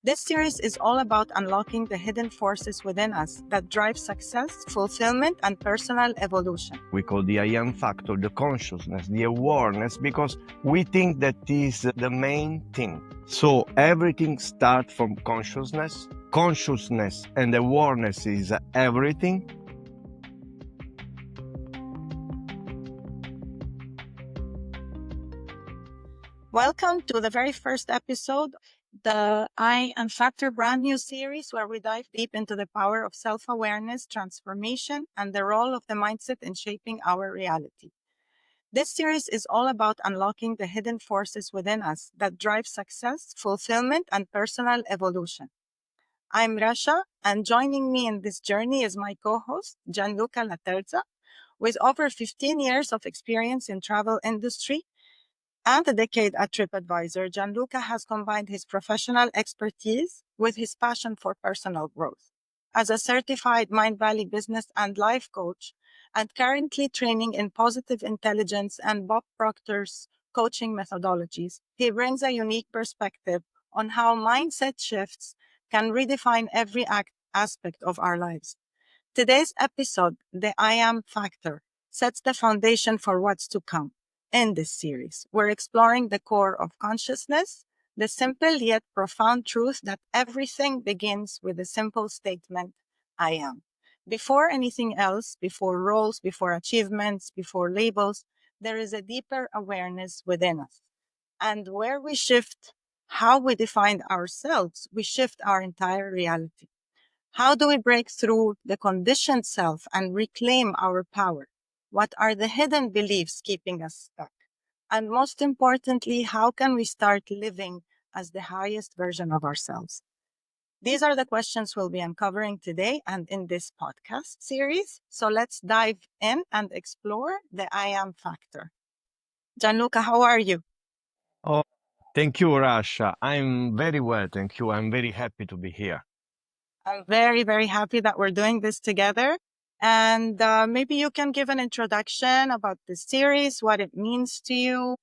This series is all about unlocking the hidden forces within us that drive success, fulfillment, and personal evolution. We call the I am factor, the consciousness, the awareness, because we think that is the main thing. So everything starts from consciousness. Consciousness and awareness is everything. Welcome to the very first episode, the I Am Factor brand new series, where we dive deep into the power of self-awareness, transformation, and the role of the mindset in shaping our reality. This series is all about unlocking the hidden forces within us that drive success, fulfillment, and personal evolution. I'm Rasha, and joining me in this journey is my co-host, Gianluca Laterza, with over 15 years of experience in travel industry and a decade at TripAdvisor. Gianluca has combined his professional expertise with his passion for personal growth. As a certified Mind Valley business and life coach, and currently training in positive intelligence and Bob Proctor's coaching methodologies, he brings a unique perspective on how mindset shifts can redefine every aspect of our lives. Today's episode, The I Am Factor, sets the foundation for what's to come. In this series, we're exploring the core of consciousness, the simple yet profound truth that everything begins with a simple statement, I am. Before anything else, before roles, before achievements, before labels, there is a deeper awareness within us. And where we shift how we define ourselves, we shift our entire reality. How do we break through the conditioned self and reclaim our power? What are the hidden beliefs keeping us stuck? And most importantly, how can we start living as the highest version of ourselves? These are the questions we'll be uncovering today and in this podcast series. So let's dive in and explore the I am factor. Gianluca, how are you? Oh, thank you, Rasha. I'm very well, thank you. I'm very happy to be here. I'm very, very happy that we're doing this together. And maybe you can give an introduction about the series, what it means to you.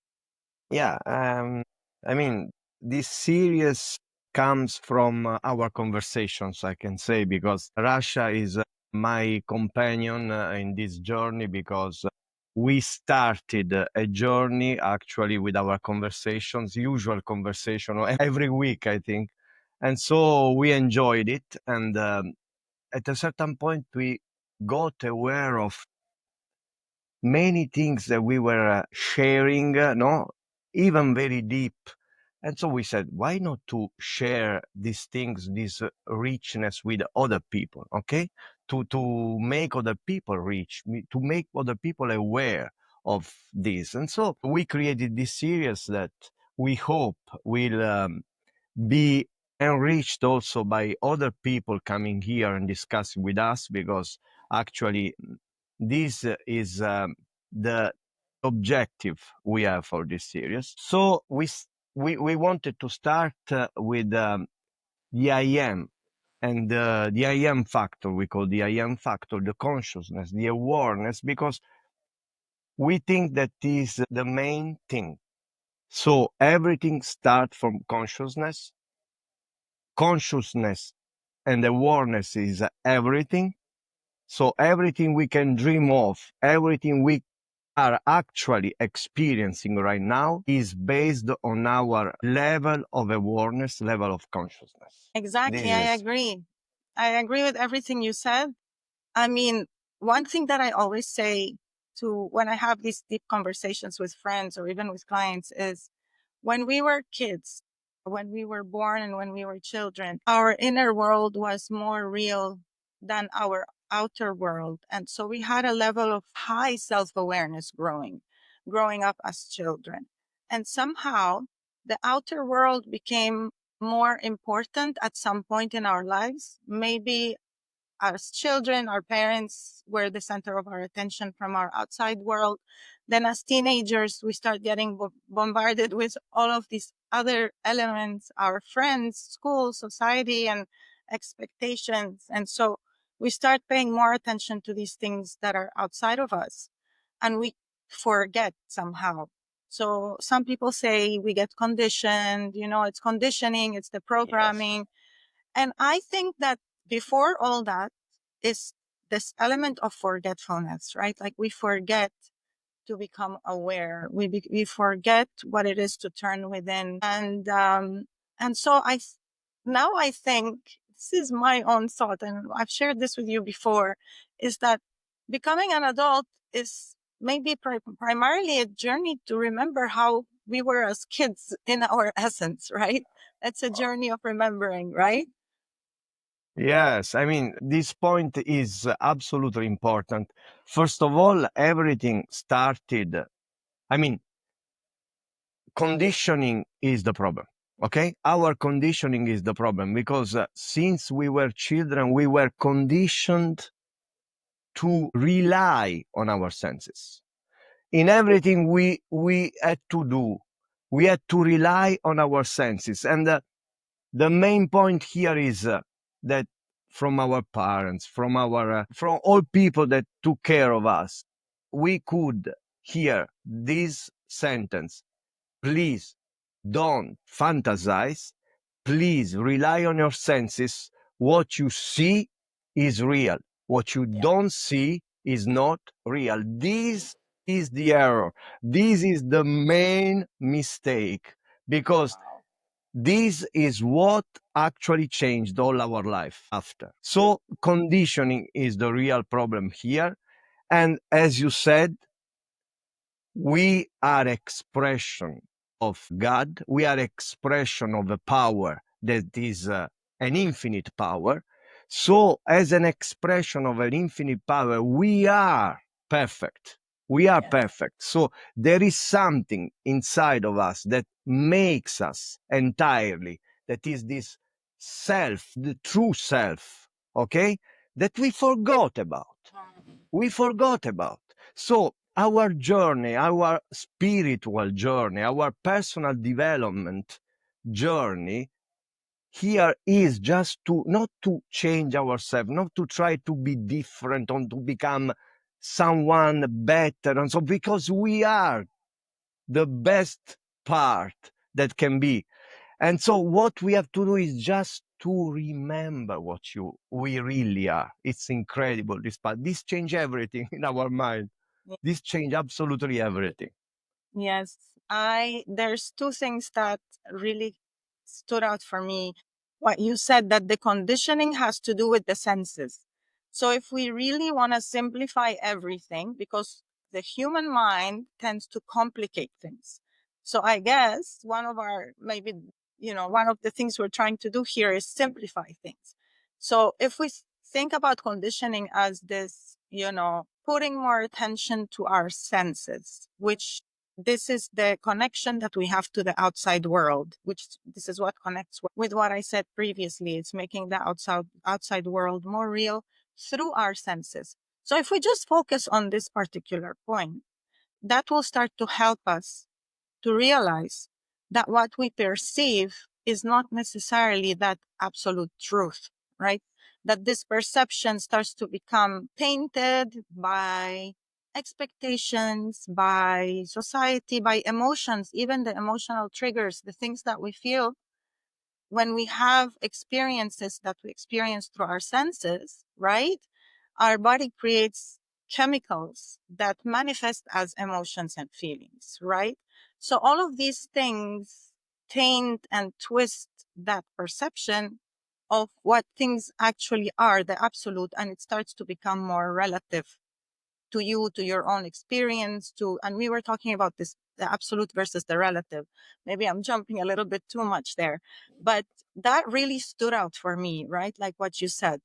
Yeah, I mean, this series comes from our conversations, I can say, because Russia is my companion in this journey because we started a journey actually with our conversations, usual conversation every week, I think. And so we enjoyed it. And at a certain point, we got aware of many things that we were sharing, no, even very deep. And so we said, why not to share these things, this richness with other people, okay? To make other people rich, to make other people aware of this. And so we created this series that we hope will be enriched also by other people coming here and discussing with us, because actually this is the objective we have for this series. So we wanted to start with the I am and the I am factor. We call the I am factor, the consciousness, the awareness, because we think that is the main thing. So everything starts from consciousness. Consciousness and awareness is everything. So everything we can dream of, everything we are actually experiencing right now is based on our level of awareness, level of consciousness. Exactly, I This is agree. I agree with everything you said. I mean, one thing that I always say to when I have these deep conversations with friends or even with clients is when we were kids, when we were born and when we were children, our inner world was more real than our outer world. And so we had a level of high self-awareness growing up as children. And somehow the outer world became more important at some point in our lives. Maybe as children, our parents were the center of our attention from our outside world. Then, as teenagers, we start getting bombarded with all of these other elements, our friends, school, society, and expectations. And so we start paying more attention to these things that are outside of us, and we forget somehow So some people say we get conditioned, it's conditioning, it's the Yes. programming. And I think that before all that is this element of forgetfulness, right? Like we forget to become aware. We forget what it is to turn within, and so now I think this is my own thought, and I've shared this with you before, is that becoming an adult is maybe primarily a journey to remember how we were as kids in our essence, right? It's a journey of remembering, right? Yes, I mean, this point is absolutely important. First of all, everything started, I mean, conditioning is the problem. Okay, our conditioning is the problem because since we were children, we were conditioned to rely on our senses. In everything we had to do, we had to rely on our senses. And the main point here is that from our parents, from all people that took care of us, we could hear this sentence: please don't fantasize. Please rely on your senses. What you see is real. What you Yeah. don't see is not real. This is the error. This is the main mistake because Wow. this is what actually changed all our life after. So conditioning is the real problem here. And as you said, we are expression of God. We are expression of a power that is an infinite power. So as an expression of an infinite power, we are perfect. We are Yes. perfect. So there is something inside of us that makes us entirely, that is this self, the true self, okay, that we forgot about. We forgot about. So our journey, our spiritual journey, our personal development journey here is just to not to change ourselves, not to try to be different or to become someone better. And so, because we are the best part that can be. And so what we have to do is just to remember we really are. It's incredible, this part. This change everything in our mind. This change absolutely everything. Yes, there's two things that really stood out for me. What you said, that the conditioning has to do with the senses. So if we really want to simplify everything, because the human mind tends to complicate things. So I guess one of the things we're trying to do here is simplify things. So if we think about conditioning as this, putting more attention to our senses, which this is the connection that we have to the outside world, which this is what connects with what I said previously. It's making the outside world more real through our senses. So if we just focus on this particular point, that will start to help us to realize that what we perceive is not necessarily that absolute truth, right? That this perception starts to become tainted by expectations, by society, by emotions, even the emotional triggers, the things that we feel when we have experiences that we experience through our senses, right? Our body creates chemicals that manifest as emotions and feelings, right? So all of these things taint and twist that perception of what things actually are, the absolute, and it starts to become more relative to you, to your own experience, and we were talking about this, the absolute versus the relative. Maybe I'm jumping a little bit too much there, but that really stood out for me, right? Like what you said.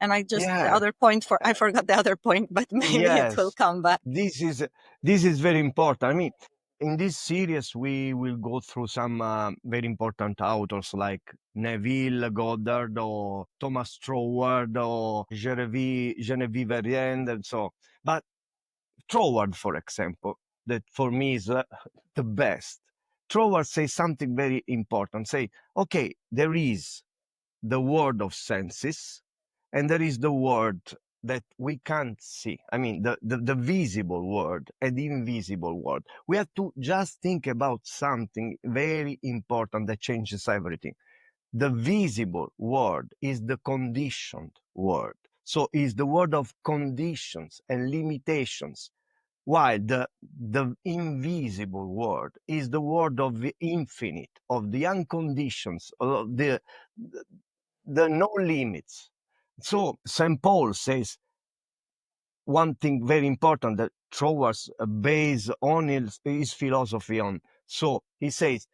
And the Yeah. other point I forgot the other point, but maybe it will Yes. come back. This is this is very important. I mean, in this series we will go through some very important authors like Neville Goddard or Thomas Troward or Genevieve Ariend and so. But Troward, for example, that for me is the best. Troward says something very important. Say, okay, there is the world of senses, and there is the world that we can't see. I mean, the visible world and the invisible world. We have to just think about something very important that changes everything. The visible world is the conditioned world. So is the world of conditions and limitations, while the invisible world is the world of the infinite, of the unconditions, of the no limits. So St. Paul says one thing very important that Troas based on his philosophy on. So he says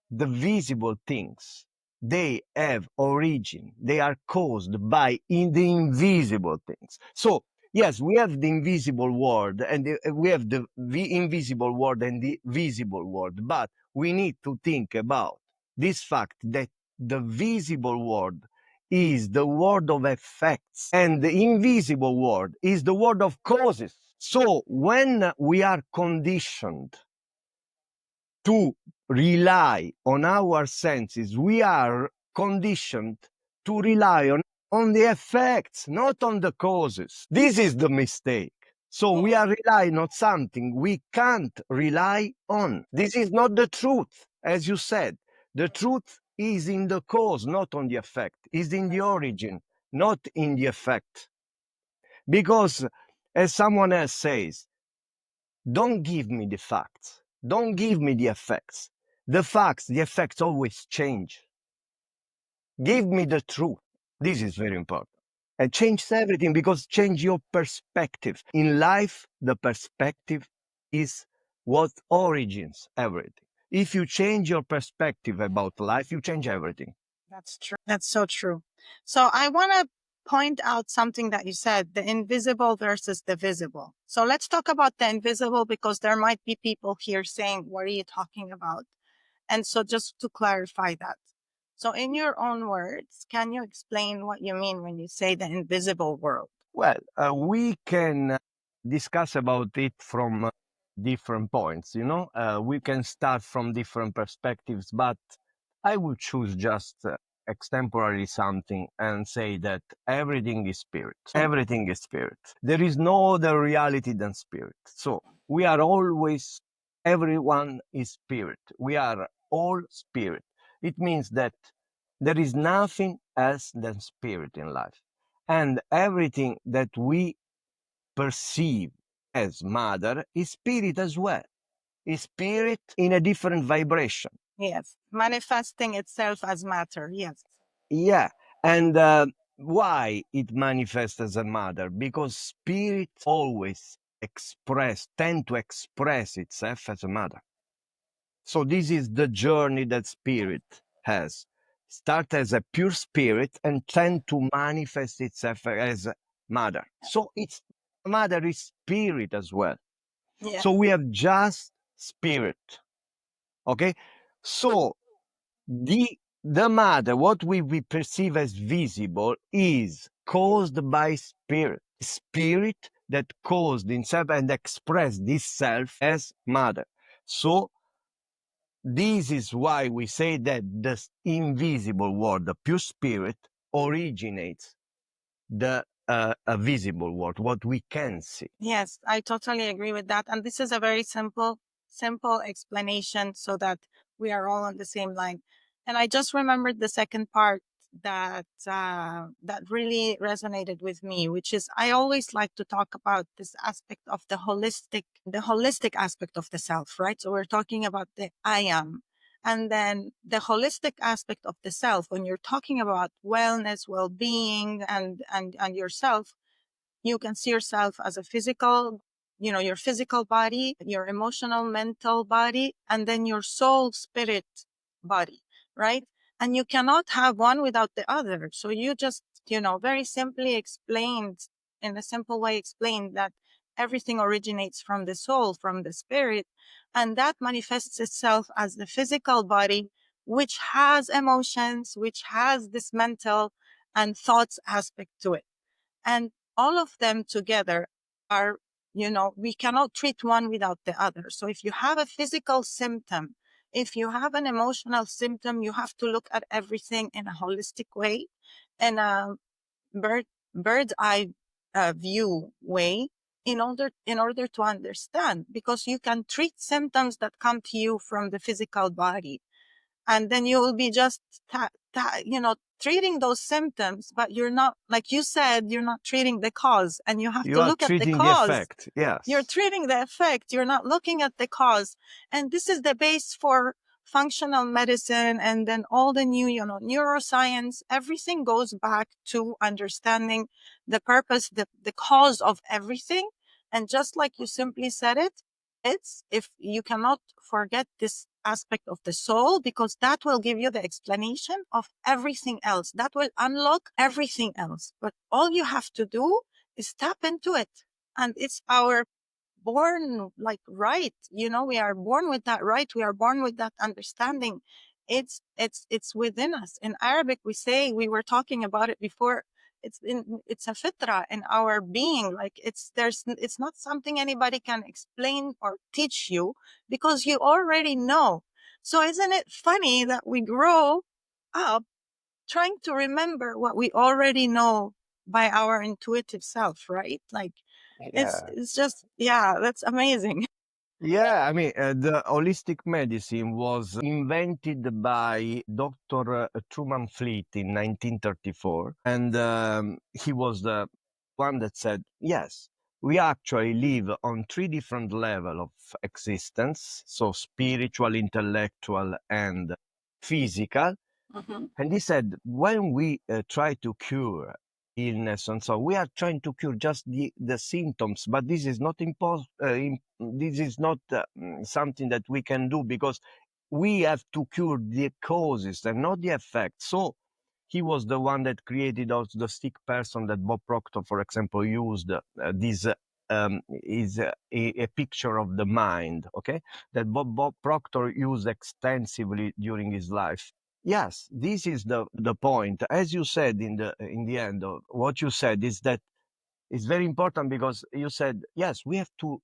the visible things, they have origin, they are caused by in the invisible things. So yes, we have the invisible world and we have the invisible world and the visible world, but we need to think about this fact that the visible world is the world of effects and the invisible world is the world of causes. So when we are conditioned to rely on our senses, we are conditioned to rely on the effects, not on the causes. This is the mistake. So we are relying on something we can't rely on. This is not the truth, as you said. The truth is in the cause, not on the effect, is in the origin, not in the effect. Because, as someone else says, don't give me the facts. Don't give me the effects. The facts, the effects always change. Give me the truth. This is very important. And changes everything because change your perspective. In life, the perspective is what origins everything. If you change your perspective about life, you change everything. That's true. That's so true. So I want to point out something that you said, the invisible versus the visible. So let's talk about the invisible because there might be people here saying, what are you talking about? And so just to clarify that. So in your own words, can you explain what you mean when you say the invisible world? Well, we can discuss about it from different points. We can start from different perspectives, but I would choose just extemporarily something and say that everything is spirit. Everything is spirit. There is no other reality than spirit. So we are always, everyone is spirit. We are all spirit. It means that there is nothing else than spirit in life. And everything that we perceive as matter is spirit as well. Is spirit in a different vibration. Yes. Manifesting itself as matter. Yes. Yeah. And why it manifests as a matter? Because spirit always tend to express itself as a matter. So this is the journey that spirit has. Start as a pure spirit and tend to manifest itself as matter. So it's matter is spirit as well. Yeah. So we have just spirit. Okay. So the matter, what we perceive as visible, is caused by spirit. Spirit that caused itself and expressed itself as matter. So this is why we say that the invisible world, the pure spirit, originates the a visible world, what we can see. Yes, I totally agree with that. And this is a very simple explanation so that we are all on the same line. And I just remembered the second part that really resonated with me, which is I always like to talk about this aspect of the holistic aspect of the self, right? So we're talking about the I am. And then the holistic aspect of the self, when you're talking about wellness, well-being, and yourself, you can see yourself as a physical, your physical body, your emotional, mental body, and then your soul, spirit body, right? And you cannot have one without the other. So you just, very simply explained, in a simple way, explained that everything originates from the soul, from the spirit, and that manifests itself as the physical body, which has emotions, which has this mental and thoughts aspect to it. And all of them together are, we cannot treat one without the other. So if you have a physical symptom, if you have an emotional symptom, you have to look at everything in a holistic way, in a bird's eye view way in order to understand, because you can treat symptoms that come to you from the physical body, and then you will be just treating those symptoms, but you're not, like you said, you're not treating the cause, and you have You to are look at the treating the cause. effect. You're Yes. treating the effect, you're not looking at the cause. And this is the base for functional medicine, and then all the new, neuroscience. Everything goes back to understanding the purpose, the cause of everything. And just like you simply said it, it's, if you cannot forget this aspect of the soul, because that will give you the explanation of everything else, that will unlock everything else. But all you have to do is tap into it. And it's our born like right, we are born with that right, we are born with that understanding. It's within us. In Arabic we say, we were talking about it before, it's a fitra in our being. Like, it's not something anybody can explain or teach you, because you already know. So isn't it funny that we grow up trying to remember what we already know by our intuitive self, right? Like, Yeah. it's just, yeah, that's amazing. Yeah, I mean, the holistic medicine was invented by Dr. Truman Fleet in 1934. And he was the one that said, yes, we actually live on three different levels of existence. So spiritual, intellectual, and physical. Mhm. And he said, when we try to cure illness and so, we are trying to cure just the symptoms, but this is not this is not something that we can do, because we have to cure the causes and not the effect. So he was the one that created also the stick person that Bob Proctor, for example, used. This is a picture of the mind, okay, that Bob Proctor used extensively during his life. Yes, this is the point. As you said in the end of what you said, is that it's very important, because you said, yes, we have to,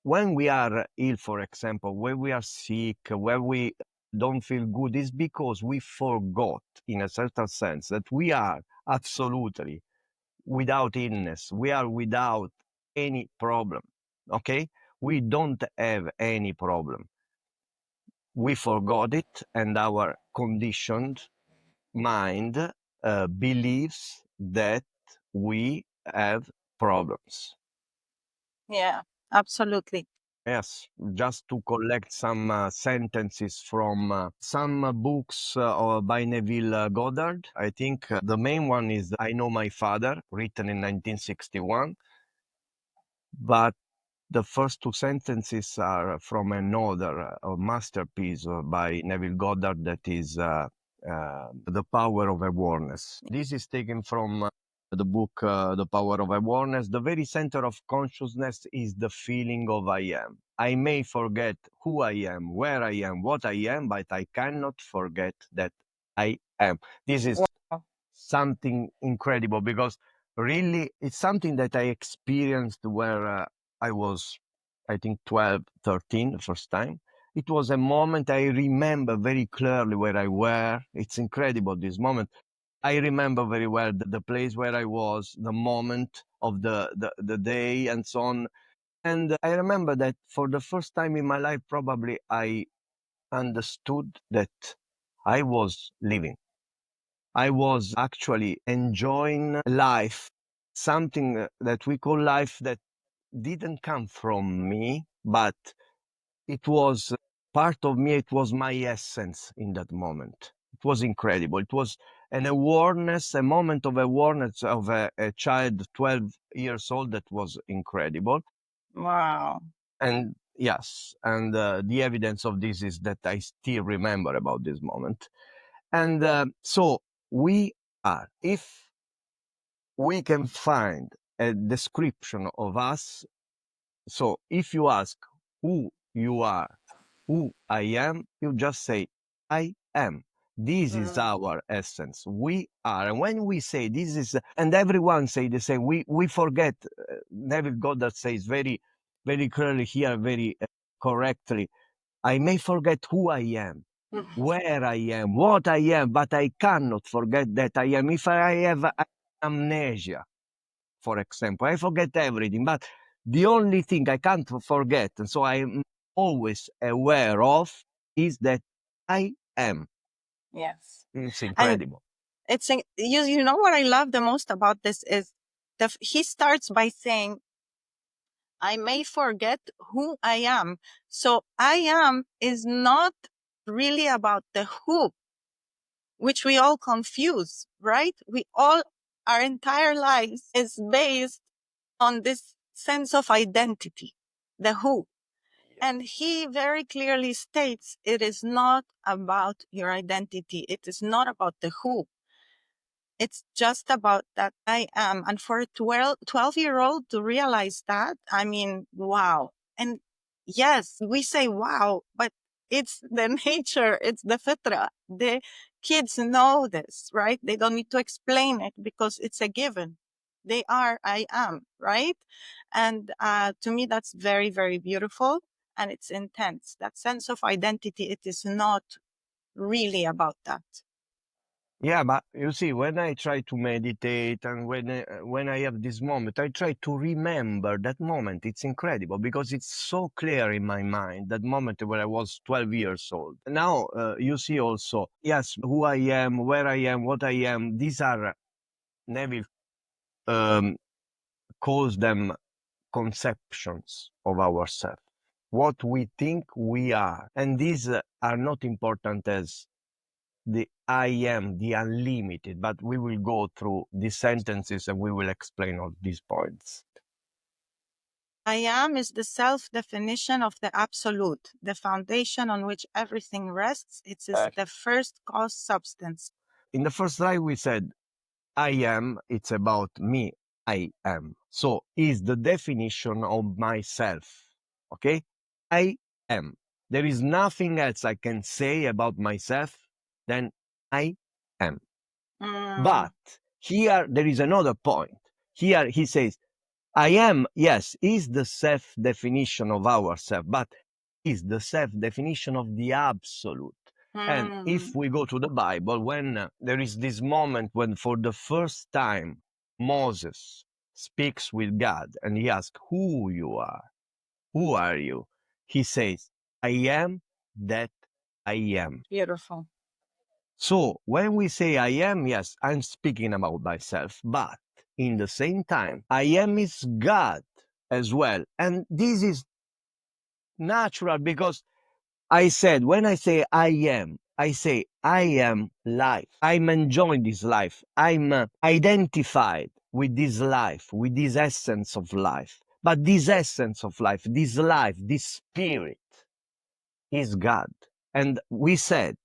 when we are ill, for example, when we are sick, when we don't feel good, is because we forgot, in a certain sense, that we are absolutely without illness. We are without any problem. Okay? We don't have any problem. We forgot it, and our conditioned mind believes that we have problems. Yeah, absolutely. Yes, just to collect some sentences from some books by Neville Goddard. I think the main one is I Know My Father, written in 1961. But the first two sentences are from another masterpiece by Neville Goddard, that is The Power of Awareness. This is taken from the book The Power of Awareness. The very center of consciousness is the feeling of I am. I may forget who I am, where I am, what I am, but I cannot forget that I am. This is Wow. something incredible, because really it's something that I experienced where I was, I think, 12, 13, the first time. It was a moment I remember very clearly where I were. It's incredible, this moment. I remember very well the place where I was, the moment of the day, and so on. And I remember that for the first time in my life, probably I understood that I was living. I was actually enjoying life, something that we call life, that didn't come from me, but it was part of me. It was my essence in that moment. It was incredible. It was an awareness, a moment of awareness of a child, 12 years old, that was incredible. Wow. And yes, and the evidence of this is that I still remember about this moment. And so we are, if we can find a description of us. So if you ask who you are, who I am, you just say, I am. This is Mm. our essence. We are. And when we say this is, and everyone say the same, we forget, Neville Goddard says very, very clearly here, very correctly, I may forget who I am, where I am, what I am, but I cannot forget that I am. If I have amnesia, for example. I forget everything, but the only thing I can't forget, and so I'm always aware of, is that I am. Yes. It's And incredible. you know what I love the most about this is he starts by saying, I may forget who I am. So I am is not really about the who, which we all confuse, right? Our entire lives is based on this sense of identity, the who. And he very clearly states it is not about your identity. It is not about the who. It's just about that I am. And for a 12-year-old to realize that, I mean, wow. And yes, we say wow, but it's the nature, it's the fitra. The kids know this, right? They don't need to explain it because it's a given. They are, I am, right? And to me, that's very, very beautiful. And it's intense. That sense of identity, it is not really about that. Yeah, but you see, when I try to meditate and when I have this moment, I try to remember that moment. It's incredible because it's so clear in my mind, that moment where I was 12 years old. Now, you see also, yes, who I am, where I am, what I am. These are, Neville um, calls them conceptions of ourselves, what we think we are. And these are not important as the I am, the unlimited, but we will go through these sentences and we will explain all these points. I am is the self-definition of the absolute, the foundation on which everything rests. It is the first cause substance. In the first slide, we said, I am, it's about me, I am. So is the definition of myself, okay? I am. There is nothing else I can say about myself than I am. But here there is another point. Here he says, I am, yes, is the self definition of ourself, but is the self definition of the absolute. And if we go to the Bible, when there is this moment when for the first time Moses speaks with God and he asks who you are, who are you? He says, I am that I am. Beautiful. So when we say I am, yes, I'm speaking about myself, but in the same time, I am is God as well. And this is natural because I said, when I say I say I am life. I'm enjoying this life. I'm identified with this life, with this essence of life. But this essence of life, this spirit is God. And we said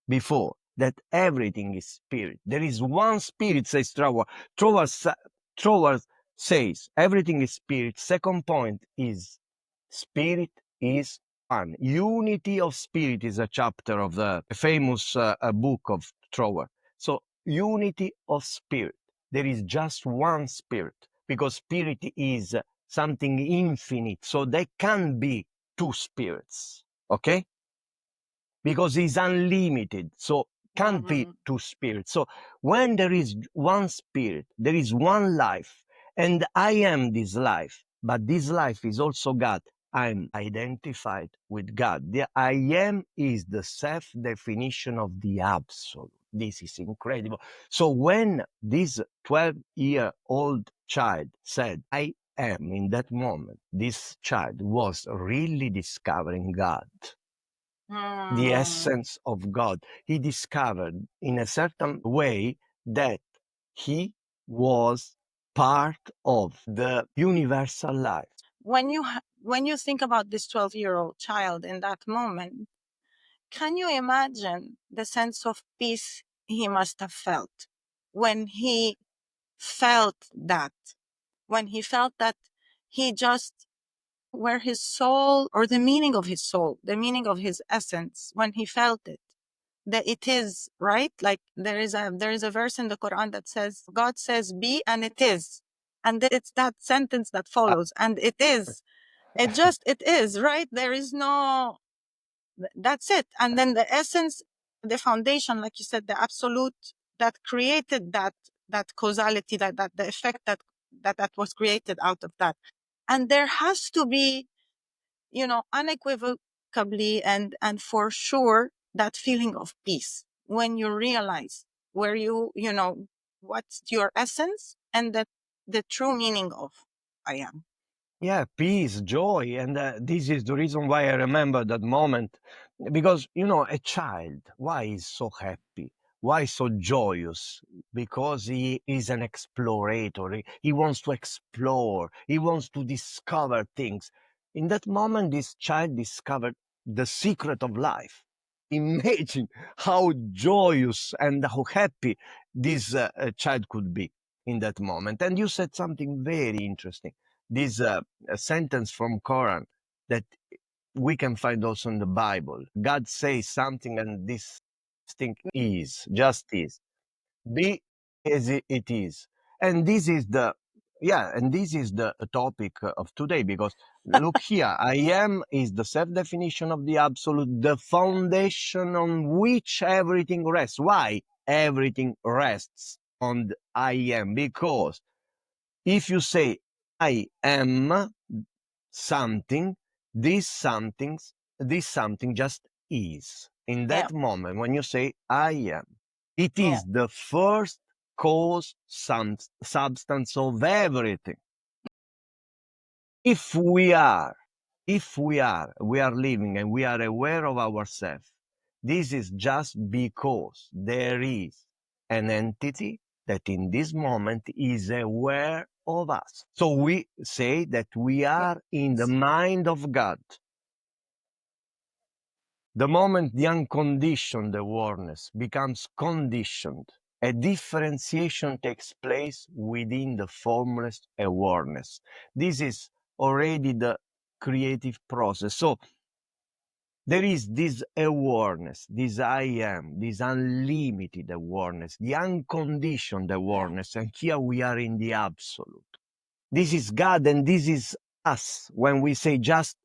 before that everything is spirit. There is one spirit, says Troward. Troward says everything is spirit. Second point is spirit is one. Unity of spirit is a chapter of the famous book of Troward. So unity of spirit. There is just one spirit because spirit is something infinite. So there can be two spirits. Okay? Because it's unlimited. So can't be two spirits. So when there is one spirit, there is one life, and I am this life, but this life is also God. I'm identified with God. The I am is the self definition of the absolute. This is incredible. So when this 12-year-old child said, I am, in that moment, this child was really discovering God, the essence of God. He discovered in a certain way that he was part of the universal life. When you think about this 12-year-old child in that moment, can you imagine the sense of peace he must have felt when he felt that? When he felt that he just where his soul, or the meaning of his soul, the meaning of his essence, when he felt it, that it is, right? Like there is a verse in the Quran that says, God says be and it is. And it's that sentence that follows, and it is. It is, right? There is no, that's it. And then the essence, the foundation, like you said, the absolute that created that causality, that the effect that was created out of that. And there has to be, unequivocally and for sure, that feeling of peace when you realize where what's your essence and that the true meaning of I am. Yeah, peace, joy. And this is the reason why I remember that moment. Because, a child, why is so happy? Why so joyous? Because he is an explorator. He wants to explore. He wants to discover things. In that moment, this child discovered the secret of life. Imagine how joyous and how happy this child could be in that moment. And you said something very interesting. This a sentence from Quran that we can find also in the Bible. God says something, and this thing is just is. Be as it is, and this is the and this is the topic of today. Because look here, I am is the self definition of the absolute, the foundation on which everything rests. Why everything rests on the I am? Because if you say I am something, this something, this something just is. In Yeah, that moment, when you say I am, it yeah, is the first cause substance of everything. If we are, we are living and we are aware of ourselves, this is just because there is an entity that in this moment is aware of us. So we say that we are in the yes. mind of God. The moment the unconditioned awareness becomes conditioned, a differentiation takes place within the formless awareness. This is already the creative process. So there is this awareness, this I am, this unlimited awareness, the unconditioned Yeah. awareness. And here we are in the absolute. This is God and this is us when we say just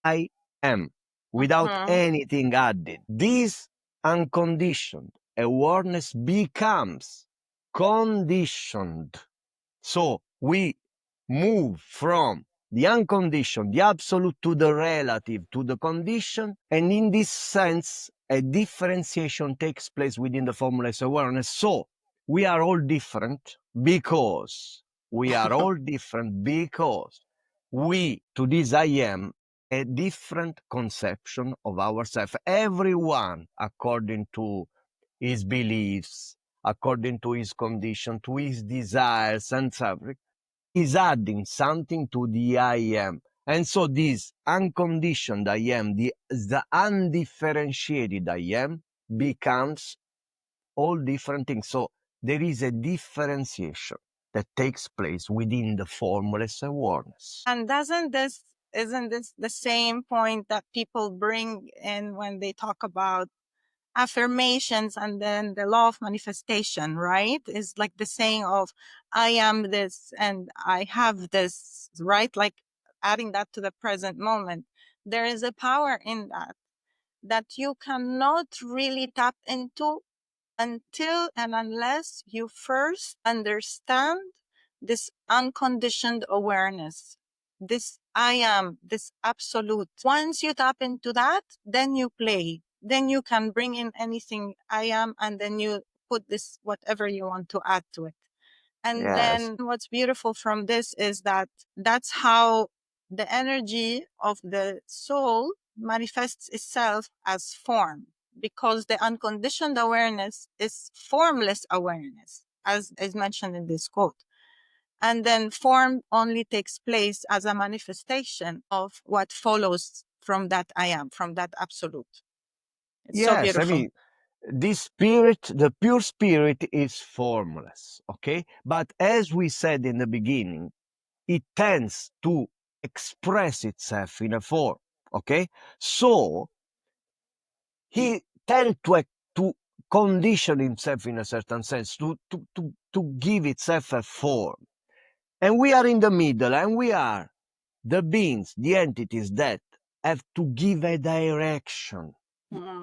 I am without Mhm. anything added. This unconditioned awareness becomes conditioned. So we move from the unconditioned, the absolute, to the relative, to the condition. And in this sense, a differentiation takes place within the formless awareness. So we are all different because we, to this I am, a different conception of ourselves. Everyone, according to his beliefs, according to his condition, to his desires and suffering, is adding something to the I am. And so this unconditioned I am, the undifferentiated I am, becomes all different things. So there is a differentiation that takes place within the formless awareness. And isn't this the same point that people bring in when they talk about affirmations and then the law of manifestation, right? Is like the saying of I am this and I have this, right? Like adding that to the present moment. There is a power in that you cannot really tap into until and unless you first understand this unconditioned awareness, this I am, this absolute. Once you tap into that, then you play. Then you can bring in anything I am, and then you put this whatever you want to add to it. And Yes. then what's beautiful from this is that that's how the energy of the soul manifests itself as form, because the unconditioned awareness is formless awareness, as is mentioned in this quote. And then form only takes place as a manifestation of what follows from that I am, from that absolute. It's so Yes, I beautiful. mean, this spirit, the pure spirit, is formless, okay? But as we said in the beginning, it tends to express itself in a form, okay? So he tends to condition himself in a certain sense, to give itself a form. And we are in the middle, and we are the beings, the entities that have to give a direction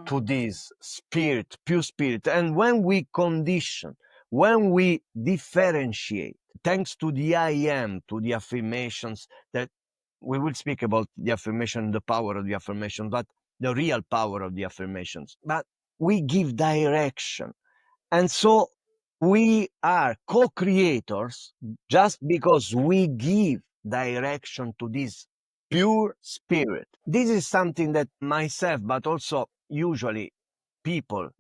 to this spirit, pure spirit. And when we condition, when we differentiate thanks to the I am, to the affirmations that we will speak about the affirmation, the power of the affirmation, but the real power of the affirmations. But we give direction. And so we are co creators just because we give direction to this pure spirit. This is something that myself, but also usually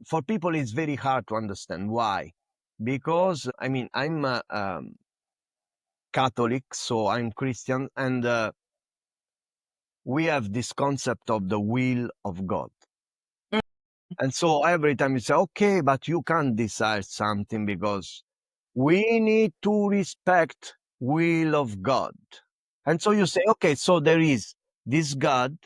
for people, it's very hard to understand. Why? Because, I mean, I'm Catholic, so I'm Christian, and we have this concept of the will of God. And so every time you say, okay, but you can't decide something because we need to respect will of God. And so you say, okay, so there is this God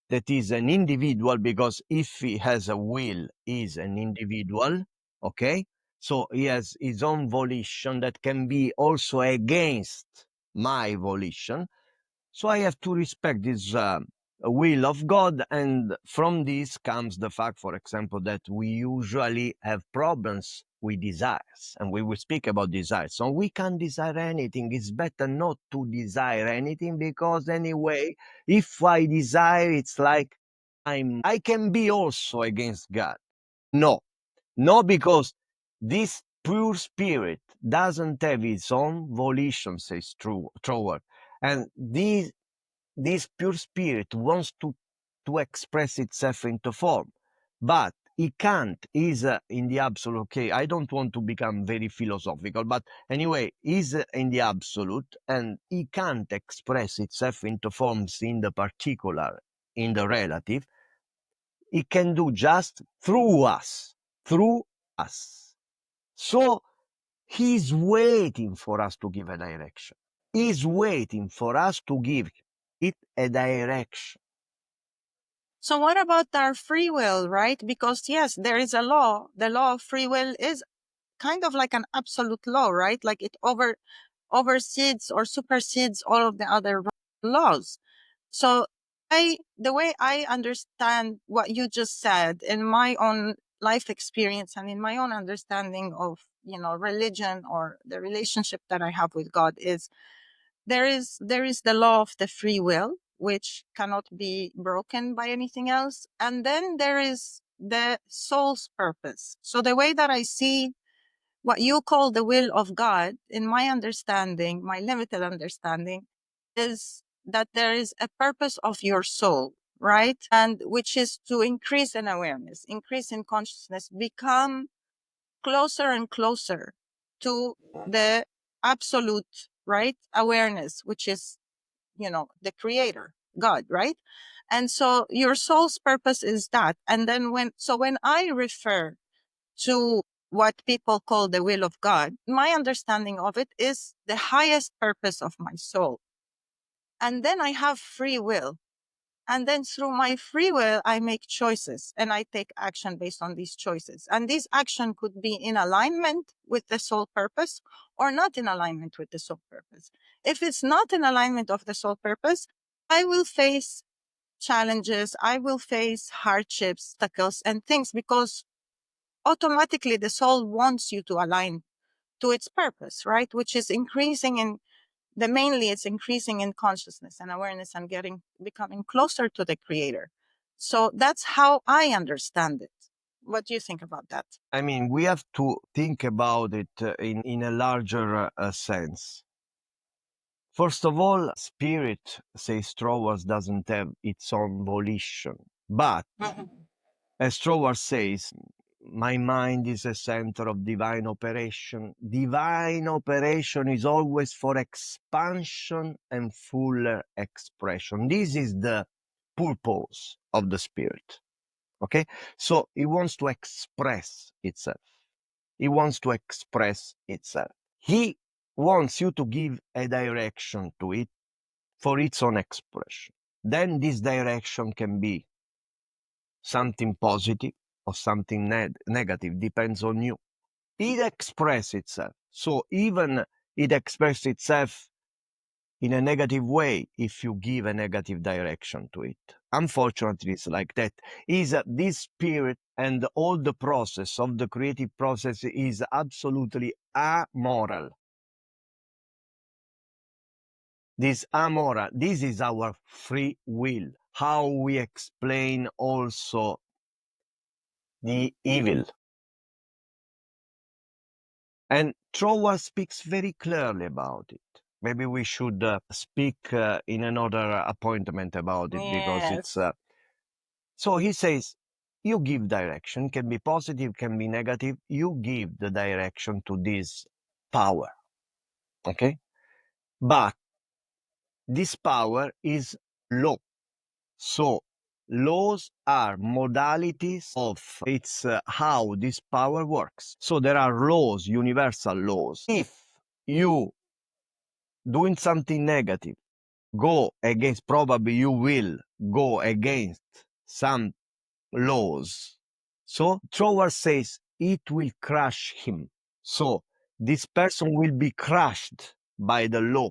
that is an individual, because if he has a will, is an individual, okay? So he has his own volition that can be also against my volition. So I have to respect this will of God. And from this comes the fact, for example, that we usually have problems with desires. And we will speak about desires. So we can't desire anything. It's better not to desire anything, because anyway, if I desire, it's like I can be also against God. No, no, because this pure spirit doesn't have its own volition, says Trower. And this pure spirit wants to express itself into form, but it can't, is in the absolute. Okay, I don't want to become very philosophical, but anyway, is in the absolute, and it can't express itself into forms in the particular, in the relative. It can do just through us. So he's waiting for us to give a direction. He's waiting for us to give it a direction. So what about our free will, right? Because yes, there is a law. The law of free will is kind of like an absolute law, right? Like it oversees or supersedes all of the other laws. So the way I understand what you just said in my own life experience and in my own understanding of, religion or the relationship that I have with God is there is the law of the free will, which cannot be broken by anything else. And then there is the soul's purpose. So the way that I see what you call the will of God, in my understanding, my limited understanding, is that there is a purpose of your soul, right? And which is to increase in awareness, increase in consciousness, become closer and closer to the absolute, right? Awareness, which is, the creator, God, right? And so your soul's purpose is that. And then when I refer to what people call the will of God, my understanding of it is the highest purpose of my soul. And then I have free will. And then through my free will, I make choices and I take action based on these choices. And this action could be in alignment with the soul purpose or not in alignment with the soul purpose. If it's not in alignment of the soul purpose, I will face challenges, I will face hardships, obstacles, and things, because automatically the soul wants you to align to its purpose, right? Which is increasing in mainly it's increasing in consciousness and awareness and becoming closer to the creator. So that's how I understand it. What do you think about that? I mean, we have to think about it in a larger sense. First of all, spirit, says Strowers, doesn't have its own volition. But, as Strowers says, my mind is a center of divine operation. Divine operation is always for expansion and fuller expression. This is the purpose of the spirit. Okay? So it wants to express itself. It wants to express itself. He wants you to give a direction to it for its own expression. Then this direction can be something positive or something negative, depends on you. It expresses itself. So even it expresses itself in a negative way if you give a negative direction to it. Unfortunately, it's like that. Is this spirit and all the process of the creative process is absolutely amoral. this amoral, this is our free will. How we explain also the evil. And Trowell speaks very clearly about it. Maybe we should speak in another appointment about it because it's. Yes. So he says, you give direction, can be positive, can be negative. You give the direction to this power. Okay? But this power is law. So laws are modalities of it's how this power works. So there are laws, universal laws. If you doing something negative go against, probably you will go against some laws. So Trower says it will crush him. So this person will be crushed by the law.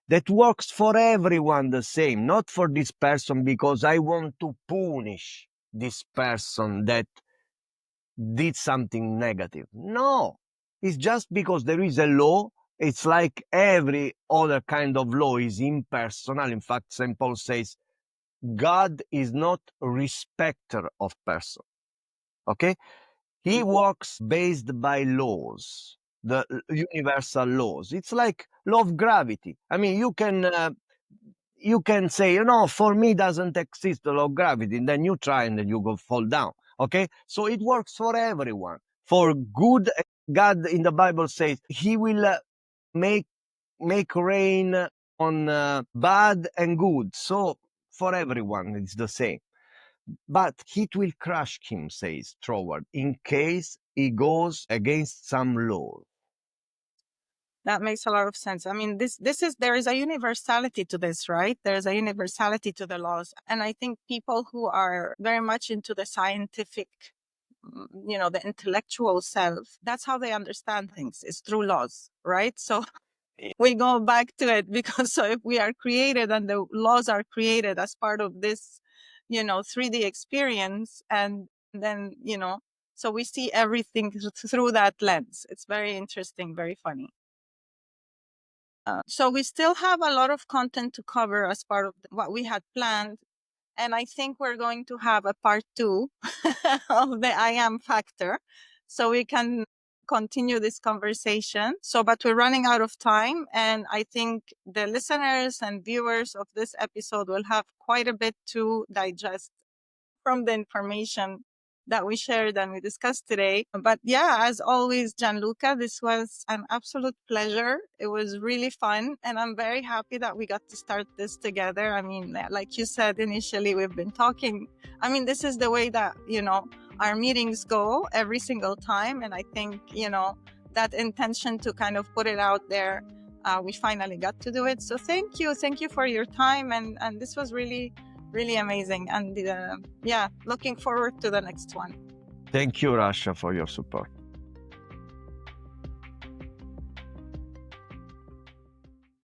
That works for everyone the same, not for this person because I want to punish this person that did something negative. No, it's just because there is a law. It's like every other kind of law is impersonal. In fact, St. Paul says God is not a respecter of person. Okay? He works based by laws, the universal laws. It's like law of gravity. I mean, you can say, for me doesn't exist the law of gravity, and then you try and then you go fall down. Okay? So it works for everyone. For good, God in the Bible says he will make rain on bad and good. So for everyone, it's the same. But it will crush him, says Troward, in case he goes against some law. That makes a lot of sense. I mean, there is a universality to this, right? There is a universality to the laws. And I think people who are very much into the scientific, the intellectual self, that's how they understand things, is through laws, right? So we go back to it because so if we are created and the laws are created as part of this, 3D experience, and then, so we see everything through that lens. It's very interesting, very funny. So we still have a lot of content to cover as part of what we had planned. And I think we're going to have a part 2 of the I am factor. So we can continue this conversation. But we're running out of time. And I think the listeners and viewers of this episode will have quite a bit to digest from the information that we shared and we discussed today. But yeah, as always, Gianluca, this was an absolute pleasure. It was really fun. And I'm very happy that we got to start this together. I mean, like you said initially, we've been talking. I mean, this is the way that, our meetings go every single time. And I think, that intention to kind of put it out there, we finally got to do it. So thank you. Thank you for your time. And this was really amazing, and looking forward to the next one. Thank you, Rasha, for your support.